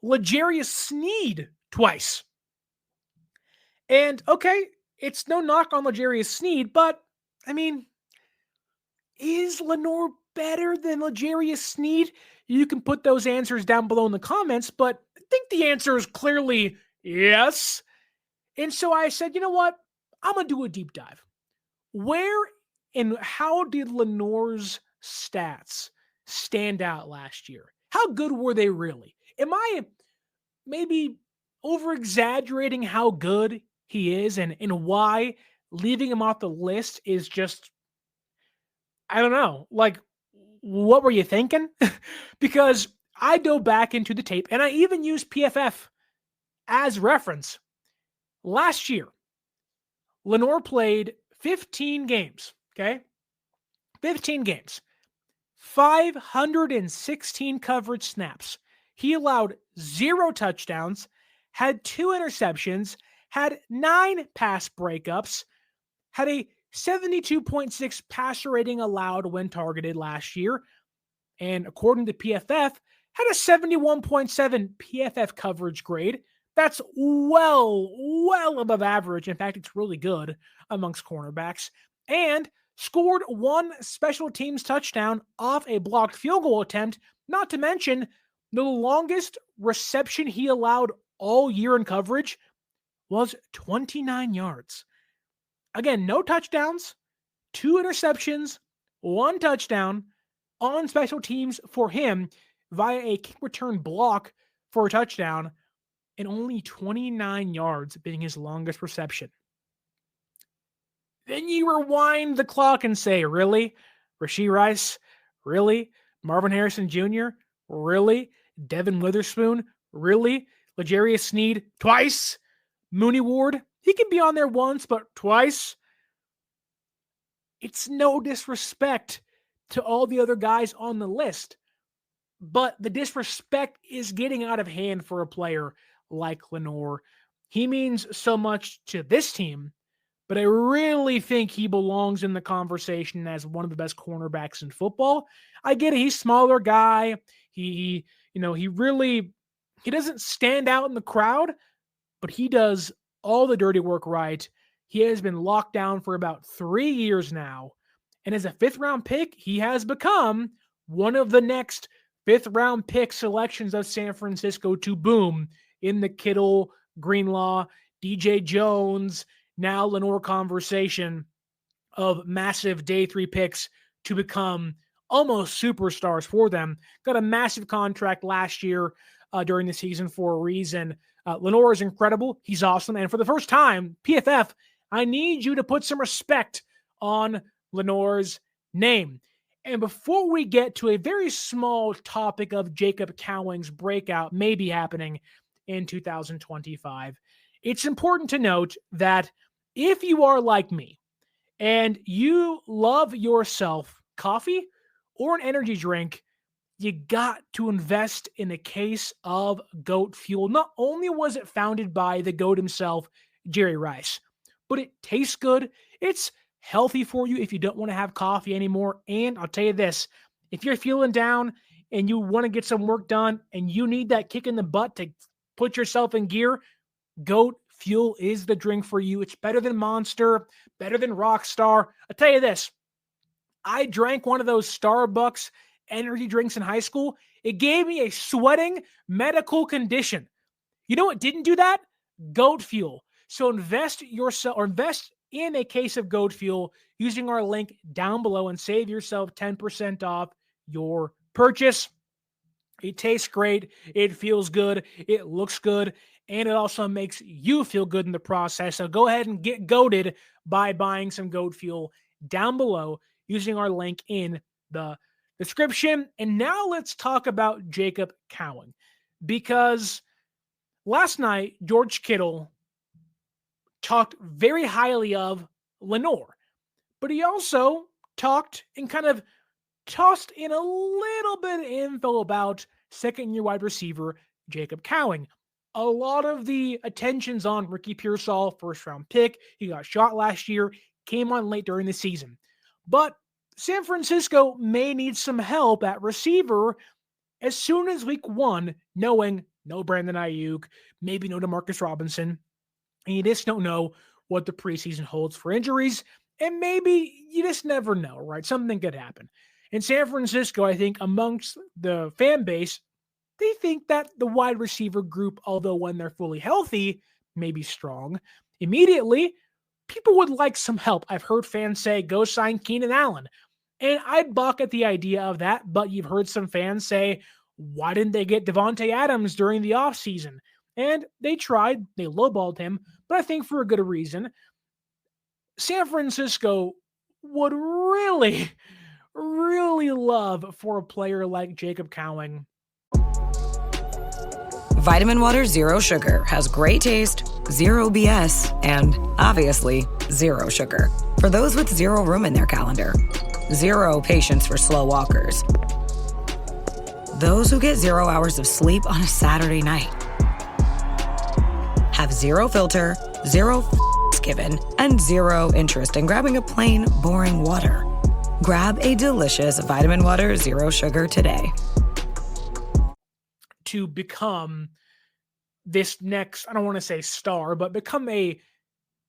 Speaker 4: L'Jarius Sneed twice. And okay, it's no knock on L'Jarius Sneed, but I mean, is Lenoir better than L'Jarius Sneed? You can put those answers down below in the comments, but I think the answer is clearly yes. And so I said, you know what? I'm going to do a deep dive. Where and how did Lenoir's stats stand out last year? How good were they really? Am I maybe over-exaggerating how good he is and why leaving him off the list is just, I don't know, like, what were you thinking? Because I dove back into the tape, and I even used PFF as reference. Last year, Lenoir played 15 games, okay? 15 games. 516 coverage snaps. He allowed 0 touchdowns, had 2 interceptions, had 9 pass breakups, had a 72.6 passer rating allowed when targeted last year, and according to PFF, had a 71.7 PFF coverage grade. That's well above average. In fact, it's really good amongst cornerbacks. And scored 1 special teams touchdown off a blocked field goal attempt, not to mention The longest reception he allowed all year in coverage was 29 yards. Again, no touchdowns, 2 interceptions, 1 touchdown on special teams for him via a kick return block for a touchdown, and only 29 yards being his longest reception. Then you rewind the clock and say, really? Rashee Rice? Really? Marvin Harrison Jr.? Really? Devin Witherspoon? Really? L'Jarius Sneed? Twice? Mooney Ward? He can be on there once, but twice? It's no disrespect to all the other guys on the list, but the disrespect is getting out of hand for a player like Lenoir. He means so much to this team, but I really think he belongs in the conversation as one of the best cornerbacks in football. I get it. He's a smaller guy. He doesn't stand out in the crowd, but he does all the dirty work right. He has been locked down for about 3 years now. And as a 5th-round pick, he has become one of the next 5th-round pick selections of San Francisco to boom in the Kittle, Greenlaw, DJ Jones, now Lenoir conversation of massive day 3 picks to become almost superstars for them. Got a massive contract last year during the season for a reason. Lenoir is incredible. He's awesome. And for the first time, PFF, I need you to put some respect on Lenoir's name. And before we get to a very small topic of Jacob Cowing's breakout maybe happening in 2025, it's important to note that if you are like me and you love yourself coffee or an energy drink, you got to invest in a case of goat fuel. Not only was it founded by the goat himself, Jerry Rice, but it tastes good. It's healthy for you if you don't want to have coffee anymore. And I'll tell you this, if you're feeling down and you want to get some work done and you need that kick in the butt to put yourself in gear, goat fuel is the drink for you. It's better than Monster, better than Rockstar. I'll tell you this, I drank one of those Starbucks energy drinks in high school. It gave me a sweating medical condition. You know what didn't do that? Goat fuel. So invest in a case of goat fuel using our link down below and save yourself 10% off your purchase. It tastes great. It feels good. It looks good. And it also makes you feel good in the process. So go ahead and get goated by buying some goat fuel down below using our link in the description. And now let's talk about Jacob Cowing, because last night, George Kittle talked very highly of Lenoir, but he also talked and kind of tossed in a little bit of info about second-year wide receiver Jacob Cowing. A lot of the attention's on Ricky Pearsall, first-round pick. He got shot last year, came on late during the season. But San Francisco may need some help at receiver as soon as week 1, knowing no Brandon Ayuk, maybe no Demarcus Robinson, and you just don't know what the preseason holds for injuries, and maybe you just never know, right? Something could happen. In San Francisco, I think amongst the fan base, they think that the wide receiver group, although when they're fully healthy, may be strong, immediately, people would like some help. I've heard fans say, go sign Keenan Allen. And I'd balk at the idea of that, but you've heard some fans say, why didn't they get Devontae Adams during the offseason? And they tried, they lowballed him, but I think for a good reason. San Francisco would really, really love for a player like Jacob Cowing.
Speaker 8: Vitamin Water Zero Sugar has great taste, zero BS, and obviously zero sugar. For those with zero room in their calendar, zero patience for slow walkers, those who get 0 hours of sleep on a Saturday night, have zero filter, zero given, and zero interest in grabbing a plain, boring water. Grab a delicious Vitamin Water Zero Sugar today.
Speaker 4: To become this next, I don't want to say star, but become a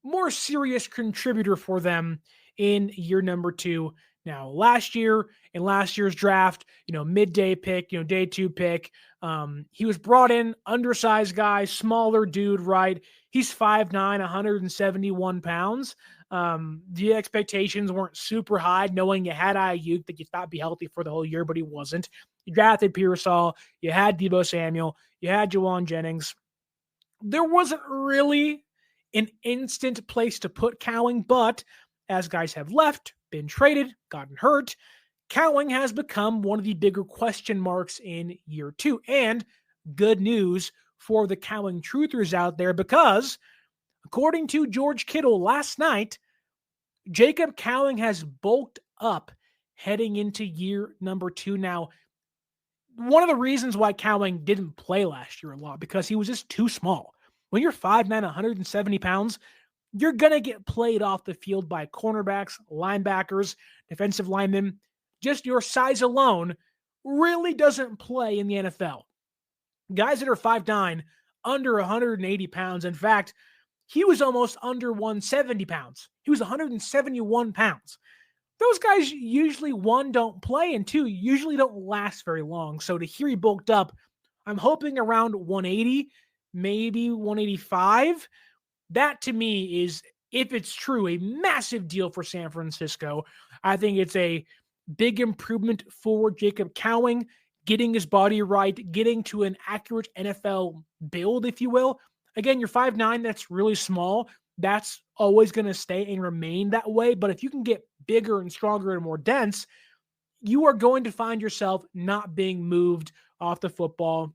Speaker 4: more serious contributor for them in year number 2. Now, last year, in last year's draft, midday pick, day 2 pick, he was brought in, undersized guy, smaller dude, right? He's 5'9", 171 pounds. The expectations weren't super high, knowing you had Ayuk that you thought be healthy for the whole year, but he wasn't. You drafted Pearsall, you had Deebo Samuel, you had Juwan Jennings. There wasn't really an instant place to put Cowing, but as guys have left, been traded, gotten hurt, Cowing has become one of the bigger question marks in year 2. And good news for the Cowing truthers out there, because according to George Kittle last night, Jacob Cowing has bulked up heading into year number 2. Now, one of the reasons why Cowing didn't play last year a lot, because he was just too small. When you're 5'9", 170 pounds, you're going to get played off the field by cornerbacks, linebackers, defensive linemen. Just your size alone really doesn't play in the NFL. Guys that are 5'9", under 180 pounds. In fact, he was almost under 170 pounds. He was 171 pounds. Those guys usually, 1, don't play, and 2, usually don't last very long. So to hear he bulked up, I'm hoping around 180, maybe 185. That to me is, if it's true, a massive deal for San Francisco. I think it's a big improvement for Jacob Cowing, getting his body right, getting to an accurate NFL build, if you will. Again, you're 5'9", that's really small. That's always going to stay and remain that way. But if you can get bigger and stronger and more dense, you are going to find yourself not being moved off the football,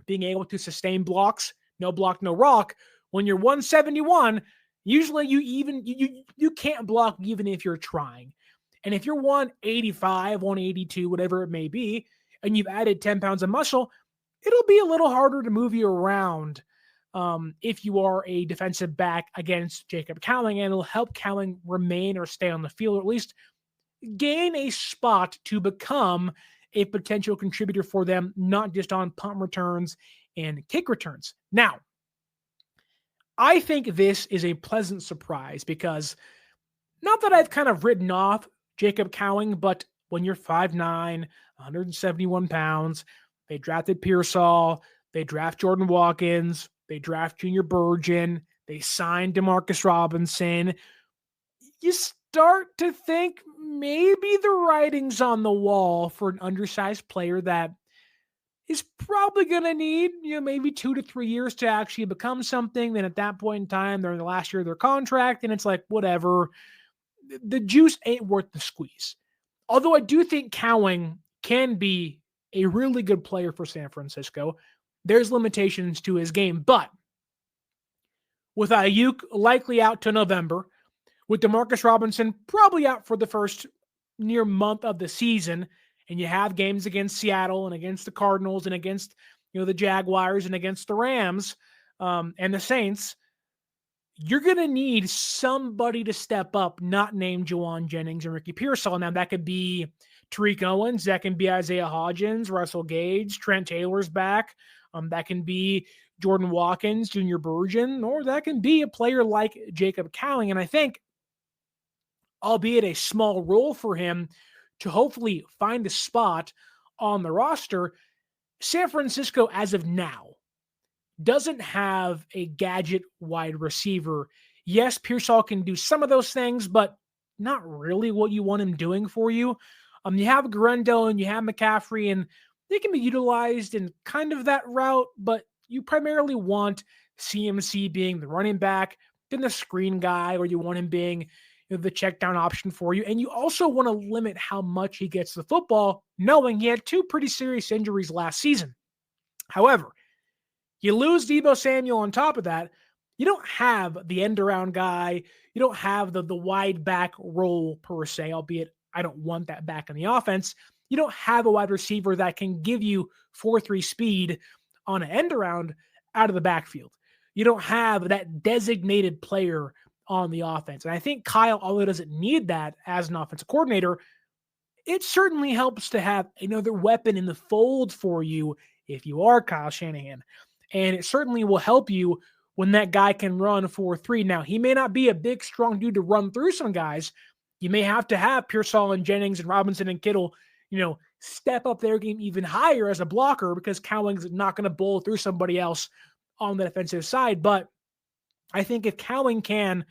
Speaker 4: being able to sustain blocks, no block, no rock. When you're 171, usually you can't block even if you're trying. And if you're 185, 182, whatever it may be, and you've added 10 pounds of muscle, it'll be a little harder to move you around if you are a defensive back against Jacob Cowing, and it'll help Cowing remain or stay on the field, or at least gain a spot to become a potential contributor for them, not just on punt returns and kick returns. Now, I think this is a pleasant surprise, because not that I've kind of written off Jacob Cowing, but when you're 5'9", 171 pounds, they drafted Pearsall, they draft Jordan Watkins, they draft Junior Burgeon, they signed Demarcus Robinson. You start to think maybe the writing's on the wall for an undersized player that is probably going to need, maybe 2 to 3 years to actually become something. Then at that point in time, they're in the last year of their contract, and it's like, whatever. The juice ain't worth the squeeze. Although I do think Cowing can be a really good player for San Francisco. There's limitations to his game, but with Ayuk likely out to November, with Demarcus Robinson probably out for the first near month of the season, and you have games against Seattle and against the Cardinals and against the Jaguars and against the Rams and the Saints, you're going to need somebody to step up, not named Juwan Jennings and Ricky Pearsall. Now, that could be Tariq Owens, that can be Isaiah Hodgins, Russell Gage, Trent Taylor's back. That can be Jordan Watkins, Junior Burgeon, or that can be a player like Jacob Cowing. And I think, albeit a small role for him to hopefully find a spot on the roster, San Francisco, as of now, doesn't have a gadget wide receiver. Yes, Pearsall can do some of those things, but not really what you want him doing for you. You have Guerrero and you have McCaffrey, and they can be utilized in kind of that route, but you primarily want CMC being the running back, then the screen guy, or you want him being the check down option for you. And you also want to limit how much he gets the football, knowing he had 2 pretty serious injuries last season. However, you lose Deebo Samuel on top of that, you don't have the end around guy. You don't have the wide back role per se, albeit I don't want that back in the offense. You don't have a wide receiver that can give you 4.3 speed on an end around out of the backfield. You don't have that designated player on the offense. And I think Kyle, although doesn't need that as an offensive coordinator, it certainly helps to have another weapon in the fold for you if you are Kyle Shanahan. And it certainly will help you when that guy can run 4.3. Now, he may not be a big, strong dude to run through some guys, you may have to have Pearsall and Jennings and Robinson and Kittle, step up their game even higher as a blocker because Cowing's not going to bowl through somebody else on the defensive side. But I think if Cowing can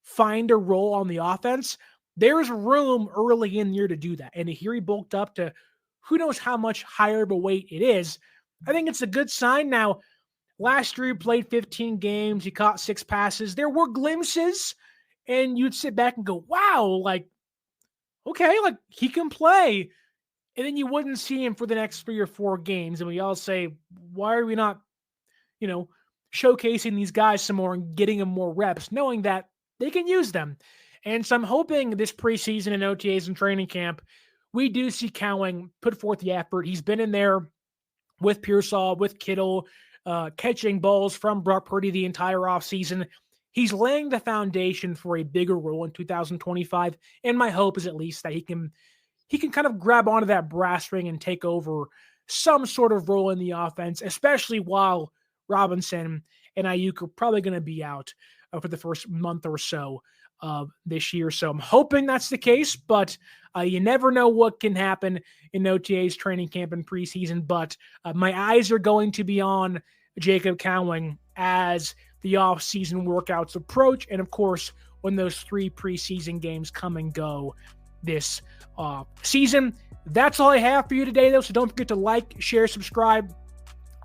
Speaker 4: find a role on the offense, there's room early in the year to do that. And here he bulked up to who knows how much higher of a weight it is. I think it's a good sign. Now, last year he played 15 games. He caught 6 passes. There were glimpses, and you'd sit back and go, wow, okay, he can play. And then you wouldn't see him for the next 3 or 4 games. And we all say, why are we not, showcasing these guys some more and getting them more reps, knowing that they can use them. And so I'm hoping this preseason and OTAs and training camp, we do see Cowing put forth the effort. He's been in there with Pearsall, with Kittle, catching balls from Brock Purdy the entire offseason. He's laying the foundation for a bigger role in 2025. And my hope is at least that he can kind of grab onto that brass ring and take over some sort of role in the offense, especially while Robinson and Ayuk are probably going to be out for the first month or so of this year. So I'm hoping that's the case, but you never know what can happen in OTA's training camp and preseason. But my eyes are going to be on Jacob Cowing as the offseason workouts approach. And of course, when those 3 preseason games come and go this season. That's all I have for you today, though. So don't forget to like, share, subscribe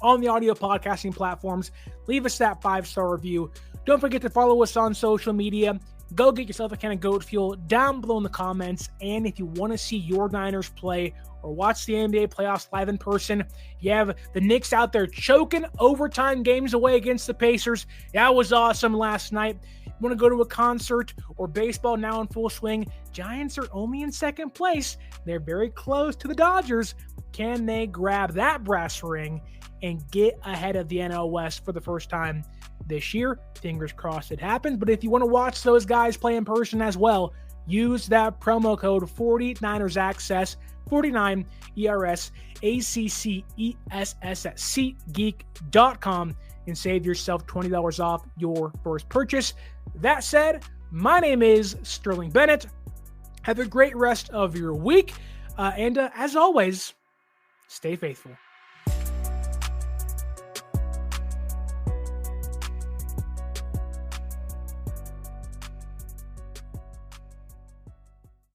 Speaker 4: on the audio podcasting platforms. Leave us that 5-star review. Don't forget to follow us on social media. Go get yourself a can of Goat Fuel down below in the comments. And if you want to see your Niners play or watch the NBA playoffs live in person, you have the Knicks out there choking overtime games away against the Pacers. That was awesome last night. You want to go to a concert or baseball now in full swing? Giants are only in second place. They're very close to the Dodgers. Can they grab that brass ring and get ahead of the NL West for the first time this year? Fingers crossed it happens. But if you want to watch those guys play in person as well, use that promo code 49ERSAccess, 49 ERS ACCESS at SeatGeek.com and save yourself $20 off your first purchase. That said, my name is Sterling Bennett. Have a great rest of your week. And as always, stay faithful.